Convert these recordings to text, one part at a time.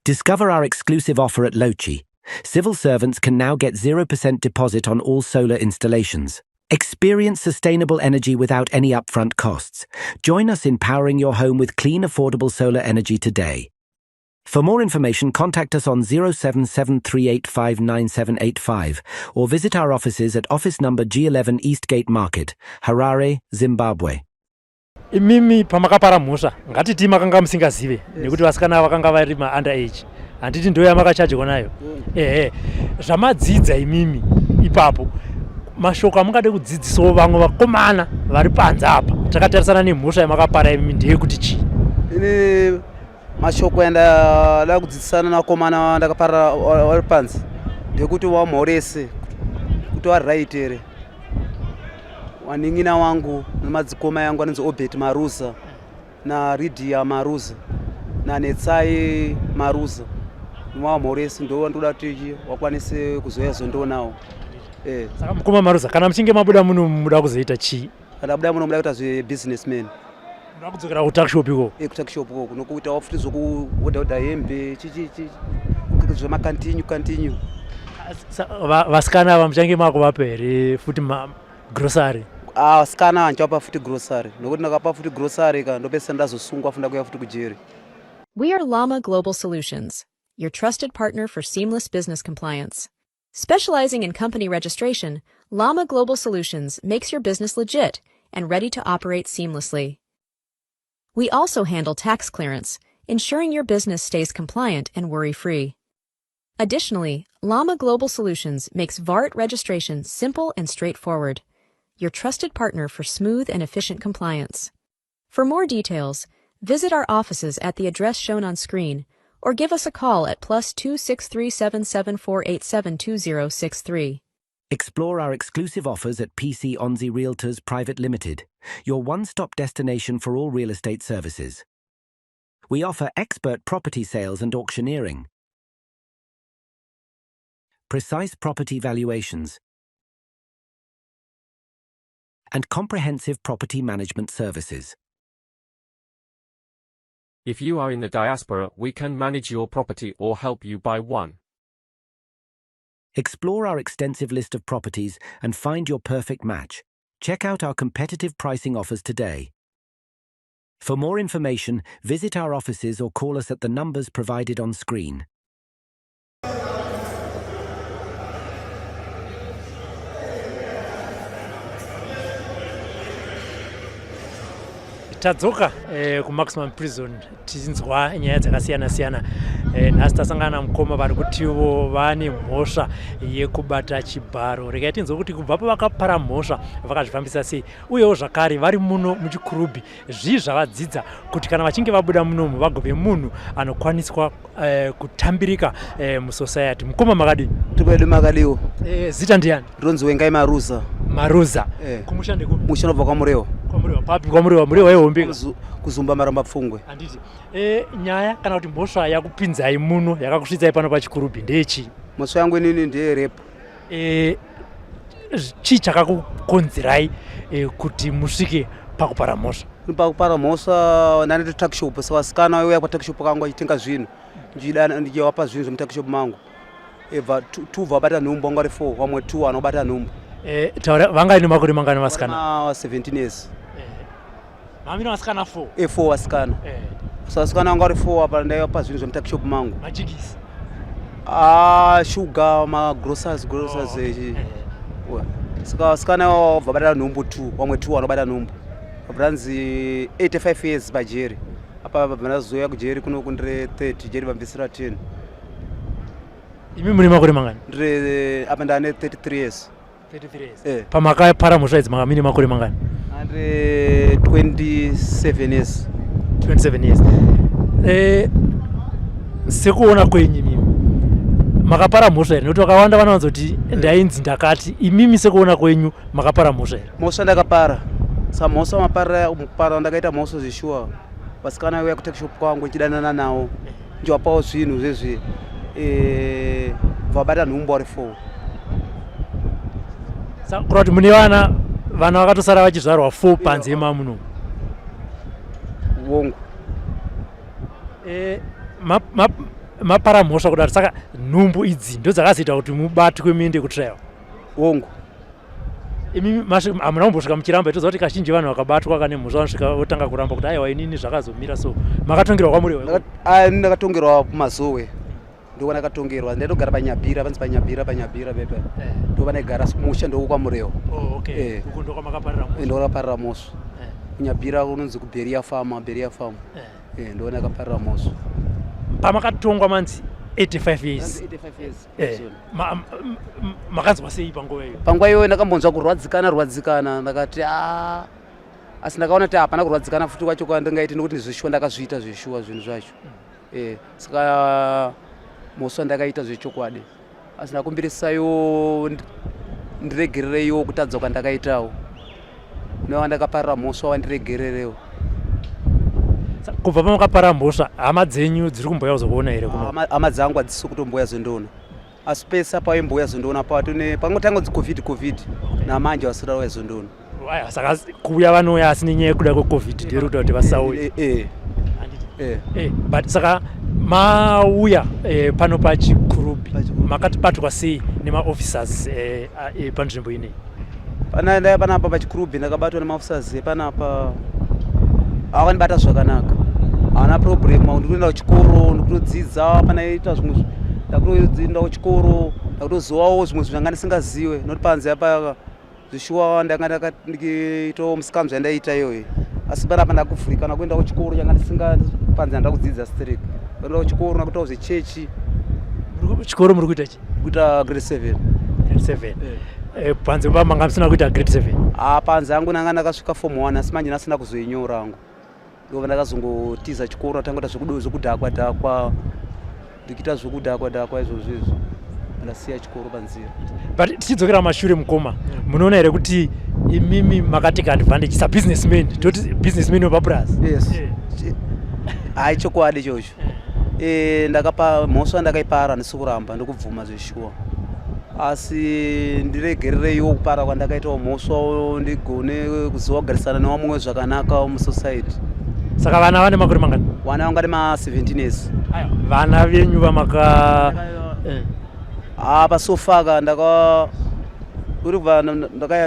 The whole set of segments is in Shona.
Discover our exclusive offer at Lochi. Civil servants can now get 0% deposit on all solar installations. Experience sustainable energy without any upfront costs. Join us in powering your home with clean, affordable solar energy today. For more information, contact us on 0773859785 or visit our offices at office number G11 Eastgate Market, Harare, Zimbabwe. Imimi pamakapara musha ngatiti makanga musingazive nekuti vasikana vakanga vari underage handiti ndo yamakachajwa nayo zvamadzidza imimi ipapo mashoko amungade kudzidzisawo vamwe vakomana vari panze apa takatarisana nemhosva yamakapara imimi ndeyekuti chii? Ine mashoko yandada kudzidzisana nakomana ndakapara vari panze ndekuti wamhorese kuti waright here waning'ina wangu nemadzikoma yangu anonzi Obet Maruza naRidia Maruza naNetsai Maruza wamhorese ndo ndoda kuti wakwanise kuzoya zondo nawo. Saka mukoma Maruza kana muchinge mabuda muno muda kuzoita chii? Kana buda muno muda kuita zvebusinessman. Muda kudzokera kutakshop iko? Kutakshop iko kunokuita wafuti zokuodha hembe zvemakantinyu. Vasikana ava muchange makuvapa here futi grocery? Vasikana handichapa futi grocery nokuti ndakapa futi grocery ka ndopesa ndazosungwa funda kuya futi kujeri. We are Llama Global Solutions, your trusted partner for seamless business compliance. Specializing in company registration, Llama Global Solutions makes your business legit and ready to operate seamlessly. We also handle tax clearance, ensuring your business stays compliant and worry-free. Additionally, Llama Global Solutions makes VART registration simple and straightforward, your trusted partner for smooth and efficient compliance. For more details, visit our offices at the address shown on screen or give us a call at +263 77487 2063. Explore our exclusive offers at PC Onzi Realtors Private Limited, your one-stop destination for all real estate services. We offer expert property sales and auctioneering, precise property valuations, and comprehensive property management services. If you are in the diaspora, we can manage your property or help you buy one. Explore our extensive list of properties and find your perfect match. Check out our competitive pricing offers today. For more information, visit our offices or call us at the numbers provided on screen. Tadzoka kuMaximum Prison tinzwa nyaya dzakasiyana-siyana nhasi tasangana mukoma vari kutivo vane mhosva yekubata chibharo. Regai tinzwe kuti kubva pavakapara mhosva vakazvifambisa sei uyewo zvakare vari muno muchikurubhi zvii zvavadzidza kuti kana vachinge vabuda munomu vagove munhu anokwaniswa kutambirika musociety. Mukoma makadi? Tikwedu makadiwo. Zita ndiani? Ronzi Wengai Maruza. Maruza. Kumushande ku? Mushano bva kwaMurewa. Kwamurewa papi? Kwamurewa Murewa yehombeka kuzumba Maramba Pfungwe. Handiti nyaya kana kuti mhosva yakupinzai muno yakakusvitsai pano pachikurubhi ndeyechii? Mhosva yangu inini ndeyerape. Chii chakakukonzerai kuti musvike pakupara mhosva? Pakupara mhosva ndaneti takshop sevasikana vaiuya patakshop kangu achitenga zvinhu ndichivapa zvinhu zvemutakshop mangu ebva 2 vabata nhumbu vanga vari 4 vamwe 2 vanobata nhumbu. Taura vangaine makore mangani vasikana? 17 years. Mami vasikana 4? 4 vasikana. Vasikana vanga vari 4 apa ndaivapa zvinhu zvemutakshop mangu. Majigisi? Sugar, groceries. Saka vasikana vabva bata nhumbu 2 vamwe 2 vanobata nhumbu. Vabranzi 85 years pajeri. Apa vabvanazoya kujeri kuno kundire 30 jeri vambisira 10. Imi muri makore mangani? Ndire apa ndane 33 years. 33 years. Pamakapara mhosva idzi makamini makore mangani? Ndire 27 years. 27 years. Sekuona kwenyu mimi makapara mhosva here nekuti vakawanda vanowanzoti ndainzi ndakati. Imimi sekuona kwenyu makapara mhosva here? Mhosva ndakapara. Saka mhosva mapara ndakaita mhosva zvishuwa. Vasikana vaiuya kutakshop kwangu ndichidanana nawo ndichivapawo zvinhu zvezvi vabata nhumbu vari 4. Saka kureva kuti mune vana vakatosara vachizvarwa 4 panze mamuno? Wongu. mapara mhosva kudaro saka nhumbu idzi ndo dzakazoita kuti mubatwe muende kutrial ongo imi hamuna kumbosvika muchiramba itoziva kuti kazhinji vanhu vakabatwa kane mhosva vanosvika votanga kuramba kuti aiwa inini zvakazomira so makatongerwa kwamuriwe ndakatongerwa kumazowe ndova ndakatongerwa ndaitogara panyabhira panzi panyabhira pepe ndova ndaigara musha ndoko kwamurewo ndokakaparira mosva kunyabhira kunonzi kuberia farm ndova ndakaparira mosva pamakatongwa manzi 85 years makanzwa sei panguva iyo panguva iyoyo ndakambonzwa kurwadzikana ndakati asi ndakaona kuti hapana kurwadzikana futi kwacho kwandingaiti nokuti zvishuwa ndakazviita zvishuwa zvinhu zvacho saka mosva ndakaita zvechokwadi asi ndakumbirisayo ndiregerereyo kutadza kwandakaitawo nova ndakaparira mosva wandiregererewo kubva pamakaparira mhosva hama dzenyu dziri kumboya kuzokuona here hama dzangu hadzisi kutomboya zondoona asi pesa paimboya zondoona pangotanga covid namanje vasira uya zondoona saka kuuya vanouya asine nyaya yekuda kwecovid ndiri kuda kuti vasauye but saka mauya pano pachikurubi makatibatwa sei nemaofficers panzvimbo inei panapa pachikurubi ndakabatwa nemaofficers panapa avandibata zvakanaka havana problem ndikuenda kuchikoro ndikutodzidza panaita zvimwe ndakutoenda kuchikoro ndakutozovawo zvimwe zvanga ndisingazive noti panze apa zvishuwa ndanga ndikiitawo musikanzwa yandaita iyoyo asi panapa ndakuvhurika nakuenda kuchikoro changa panze andakudzidza straight kuenda kuchikoro nakuitawo zvechechi chikoro muri kuita chi kuita grade 7 panze pa manga musina kuita grade 7 panze angu nanga ndakasvika form 1 asi manje ndasina kuzoinyora angu ndova ndakazongotiza chikoro atangoita zvekudhakwa ndikiita zvekudhakwa izvozvo ndasiya chikoro panzira but tichidzokera mashure mukoma munoona here kuti imimi makateka advantage sabusinessman toti businessman wepapurazi yes hai chokwadi ichocho ndakapa mhosva ndakaipara ndisi kuramba ndokubvuma zveshuwa asi ndiregerereyo kupara kwandakaitawo mhosva ndigone kuziva kugarisana nevamwe zvakanaka musociety saka vana vane makore mangani vana vanga ma 17 years vana venyu vamaka pasofaka ndakaya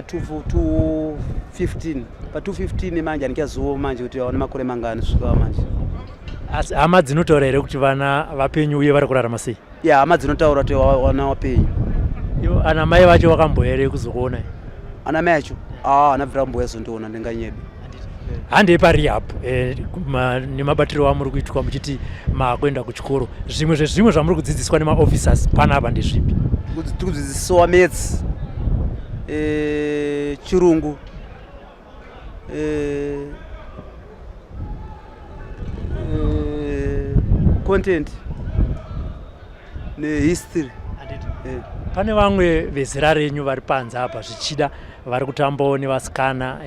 215 pa 215 manje andichazivo manje kuti vaone makore mangani svika manje asi hama dzinotaura here kuti vana vapenyu uye vari kurarama sei hama dzinotaura kuti vana vapenyu ivo ana mai vacho vakamboya here kuzokuona ana mai acho anabvira mboya zondoona ndinganyebe handei parehab nemabatiro amuri kuitwa muchiti makuenda kuchikoro zvimwe zvezvimwe zvamuri kudzidziswa nemaofficers panapa ndezvipi tiri kudzidzisiwa maths chirungu content nehistory pane vamwe vezera renyu vari panze apa zvichida vari kutambawo nevasikana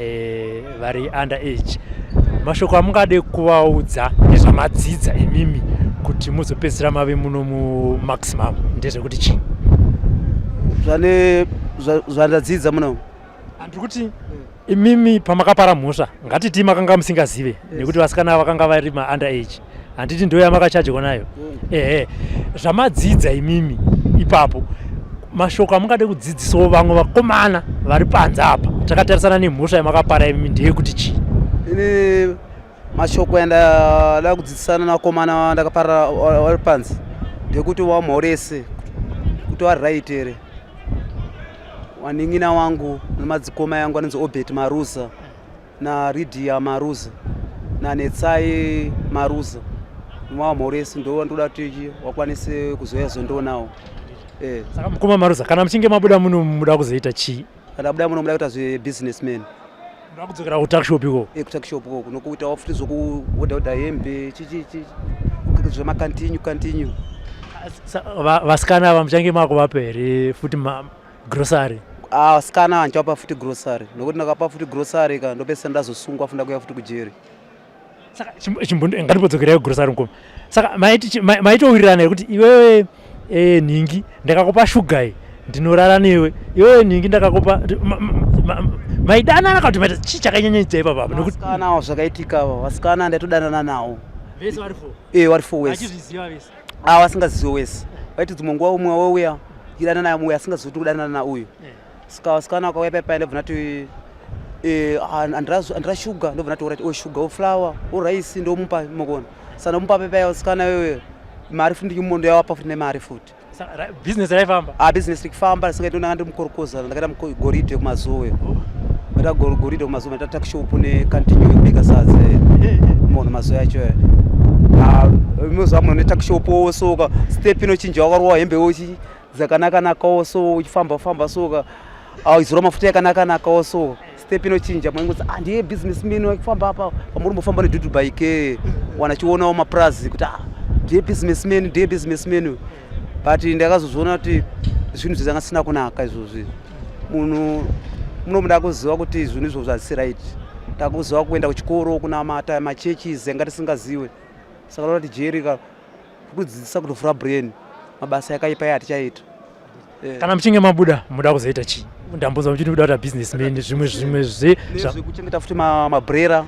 vari under age mashoko amungade kuvaudza nezvamadzidza imimi kuti muzopedzisira mave muno mumaximum ndezvekuti chii zvandadzidza muno handiri kuti imimi pamakapara mhosva ngatiti makanga musingazive nekuti vasikana vakanga vari ma-under age handiti ndo yamakachajwa nayo zvamadzidza imimi ipapo mashoko amungade kudzidzisawo vamwe vakomana vari panze apa takatarisana nemhosva yamakapara imimi ndeyekuti chii ini mashoko yandada kudzidzisana nakomana ndakapara vari panze ndekuti wamhorese kuti waright here waning'ina wangu nemadzikoma yangu anonzi Obert Maruza naRidia Maruza nanetsai Maruza wamhorese ndo ndoda kuti wakwanise kuzoya zondonawo saka mukoma Maruza kana muchinge mabuda muno muda kuzoita chii kana buda muno muda kuita zvebusinessman muda kudzokera kutakshop iko kutakshop iko kunokuita wafuti zokuodha hembe zvemakantinyu vasikana ava muchange makuvapa here futi grocery vasikana handichapa futi grocery nokuti ndakapa futi grocery ka ndopesa ndazosungwa funda kuya futi kujeri saka ngatipodzokerai kugrocery mukoma saka maitowirirana here kuti iwewe nhingi ndakakupa shugai ndinorara newe iwewe nhingi ndakakupa maidanana kana kuti maita chii chakanyanyanyidza ipapa vasikana zvakaitika vasikana ndaitodanana nawo vese vari 4 vari 4 wese vachizviziva vese asingaziwe wese vaiti dzimwe nguva umwe wauya idana naye mumwe asingazivi kuti kudanana nauyu sikana akauya paipai ndobvuna kuti andira shuga ndobvuna kuti orati shuga oflower oraisi ndomupa mokona saka ndomupa paipai sikana wewe mari futi ndikimondo yawapa futi nemari futi business raifamba business rikufamba singaiti ndanga ndimukorokoza ndakaita goridhe kumazowe mata goridhe kumazowe mata takshop nekantinyu yekubika sadza mono mazowe yacho mozamwe netakshop wosoka step inochinja wakarowa hembe wochi dzakanaka so uchifamba soka izora mafuta yakanaka so step inochinja mwangozi ndiye businessman wakufamba apa pamuri mufamba nedudu bike wanachionawo maprazi kuti ndiye businessman but ndakazozviona kuti zvinhu zvanga sina kunaka izvozvi munhu munomuda kuziva kuti zvinhu izvozvo hazisi right takuziva kuenda kuchikoro kunamata machurches anga tisingaziwe saka kuti jerika kudzidzisa kutovhura brain mabasa yakaipa yatichaita kana muchinge mabuda muda kuzoita chii ndambuza muchiti muda kuita businessman zvimwe zvekuchengeta futi mabrera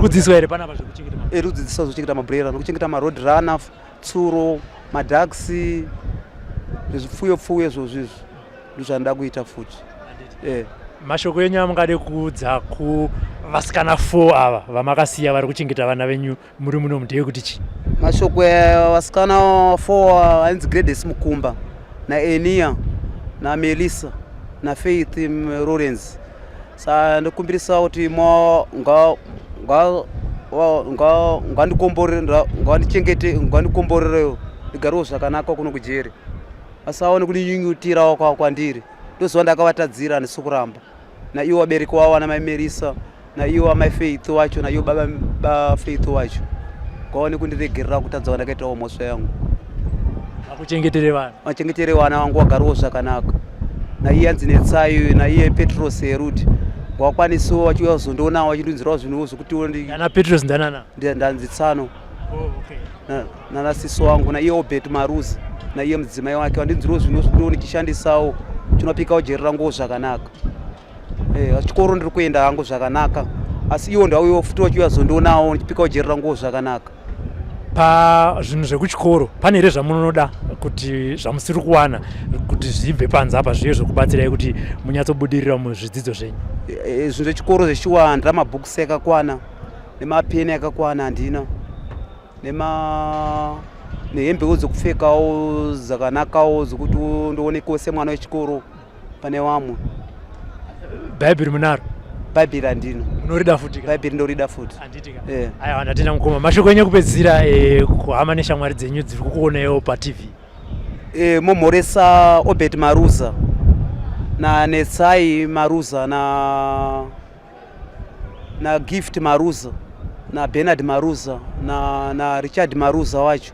kudzidziswa here panapa zvekuchengeta rudzidzisa zvochengeta mabrera nokuchengeta maroad runner tsuro madaxi zvezvipfuyo zvozvizvi ndozvanoda kuita futi mashoko enyu amungade kuudza kuvasikana 4 ava vamakasiya vari kuchengeta vana venyu muri muno ndeyekuti chii mashoko evasikana 4 ainzi Gladys Mukumba naEnia naMelissa naFaith Lawrence saka ndokumbirisa kuti ngandikomborerewo ndigarewo zvakanaka kuno kujeri asaone kundinyunyutirawo kwandiri ndoziva ndakavatadzira handisi kuramba naiwo vabereki wavo ana mai Melissa naiwo amai Faith wacho naiwo baba Faith wacho ngaone kundiregerera kutadza vandakaitawo mhosva yangu vachengetere vana vangu vagarewo zvakanaka naiye anzi Netsayo naiye Petros Herudi ngawakwanisewo vachiuya kuzondoonawo vachindinzirawo zvinhuwo zvokuti ana Petros ndanzi Tsano nanasiso wangu naiye Obert Maruzi naiye mudzimai wake vandinzirawo zvinhuwo zvokuti ndichishandisawo chinopikawo jeri ranguwo zvakanaka chikoro ndiri kuenda hangu zvakanaka asi iwo ndauyo futi vachiuya kuzondoonawo ndichipikawo jeri ranguwo zvakanaka pazvinhu zvekuchikoro pane here zvamunoda kuti zvamusiri kuwana kuti zvibve panze apa zviye zvokubatsirai kuti munyatsobudirira muzvidzidzo zvenyu zvinhu zvechikoro zvechiwa handina mabhukisi akakwana nemapeni akakwana handina nehembewo dzokupfekawo dzakanakawo dzokuti ndoonekewo semwana wechikoro pane vamwe bhaibheri munaro bhaibheri handina unorida futi bhaibheri ndorida futi aiwa ndatenda mukoma mashoko enyu ekupedzisira kuhama neshamwari dzenyu dziri kukuonawo patv momhoresa Obert Maruza naNetsai Maruza na Gift Maruza na Bernard Maruza na Richard Maruza wacho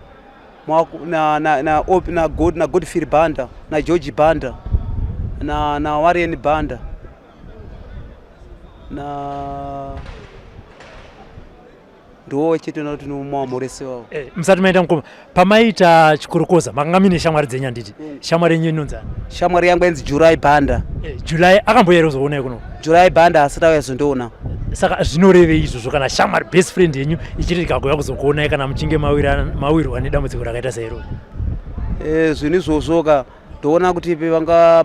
na Godfrey Banda na George Banda na Warren Banda ndiwo chete noti nomwamhorese wavo musati maenda mukoma pamaita chikorokoza makanga mine shamwari dzenyu handiti shamwari yenyu inonzani shamwari yangu yanzi July Banda July akamboyera kuzoonai kuno July Banda asati auya zondoona saka zvinorevei izvozvo kana shamwari best friend yenyu ichiti ikagouya kuzokuonai kana muchinge mawirwa nedambudziko rakaita sairo zvinhu izvozvo ndoona kuti vanga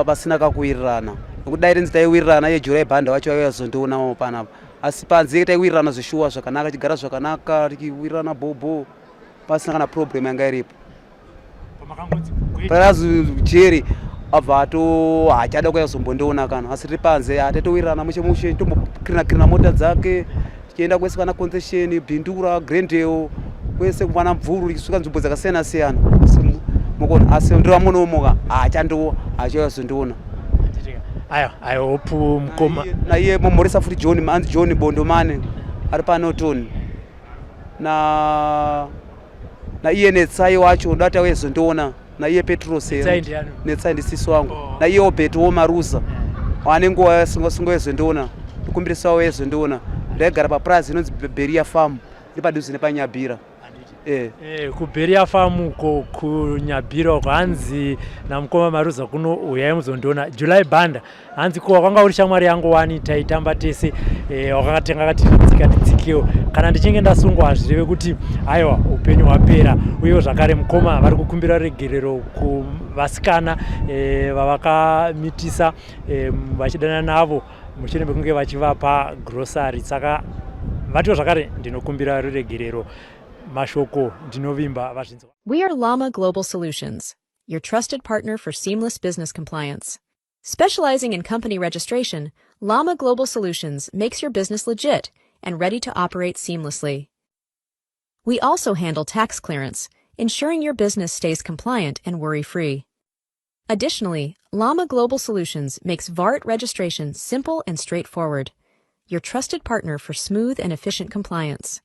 pasina kakuwirirana nokuti dai rinzi taiwirirana iye July Banda wacho auya zondoona panapa asi panze taiwirirana zvishuwa zvakanaka tigara zvakanaka tikiwirirana bobo pasina kana problem yanga iripo parazi jeri abva hachada kuya zombondoona kana asi tiri panze taitowirirana mushe tombokirina mota dzake tichienda kwese kana concession Bhindura Glendale kwese kumwana Mvuru tichisvika nzvimbo dzakasiyana mukona asi ndiramunomoka hachauya zondoona I hope mukoma naiye momhoresa futi John Bondomane ari paNorton na iye Netsai wacho ndati auye zondoona naiye Petros Netsai ndisisi wangu naiye Obert Maruza wanenguva singowezondoona ndikumbirisa wezondoona ndaigara paprazi inonzi Beria Farm iri padhuze nepanyabhira kuberia farm uko kunyabhira uko hanzi namukoma Maruza kuno uyai muzondoona July Banda hanzi ko kwanga uri shamwari yangu wani taitamba tese wakakatenga kati tsika titsikewo kana ndichinge ndasungwa zvireve kuti aiwa upenyu hwapera. Uyewo zvakare mukoma vari kukumbira regerero kuvasikana vavakamitisa vachidana navo mushure mekunge vachivapa grocery. Saka vatiwo zvakare ndinokumbira ruregerero. Mashoko ndinovimba vazvinzwa. We are Llama Global Solutions, your trusted partner for seamless business compliance. Specializing in company registration, Llama Global Solutions makes your business legit and ready to operate seamlessly. We also handle tax clearance, ensuring your business stays compliant and worry-free. Additionally, Llama Global Solutions makes VART registration simple and straightforward, your trusted partner for smooth and efficient compliance.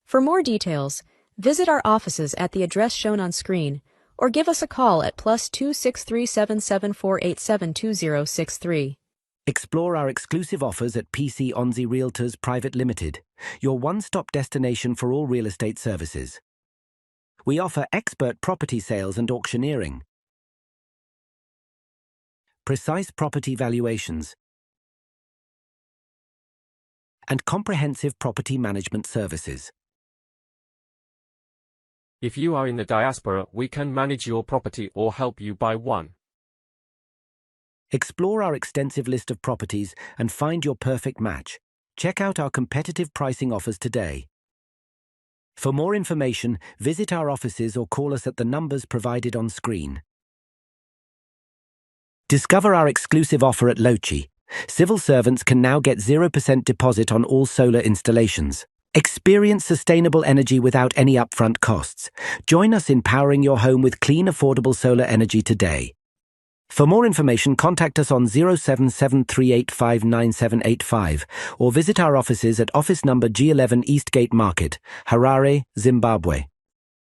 For more details, visit our offices at the address shown on screen or give us a call at +2 63774872063. Explore our exclusive offers at PC Onzi Realtors Private Limited, your one-stop destination for all real estate services. We offer expert property sales and auctioneering, precise property valuations, and comprehensive property management services. If you are in the diaspora, we can manage your property or help you buy one. Explore our extensive list of properties and find your perfect match. Check out our competitive pricing offers today. For more information, visit our offices or call us at the numbers provided on screen. Discover our exclusive offer at Lochi. Civil servants can now get 0% deposit on all solar installations. Experience sustainable energy without any upfront costs. Join us in powering your home with clean, affordable solar energy today. For more information, contact us on 0773859785 or visit our offices at office number G11 Eastgate Market, Harare, Zimbabwe.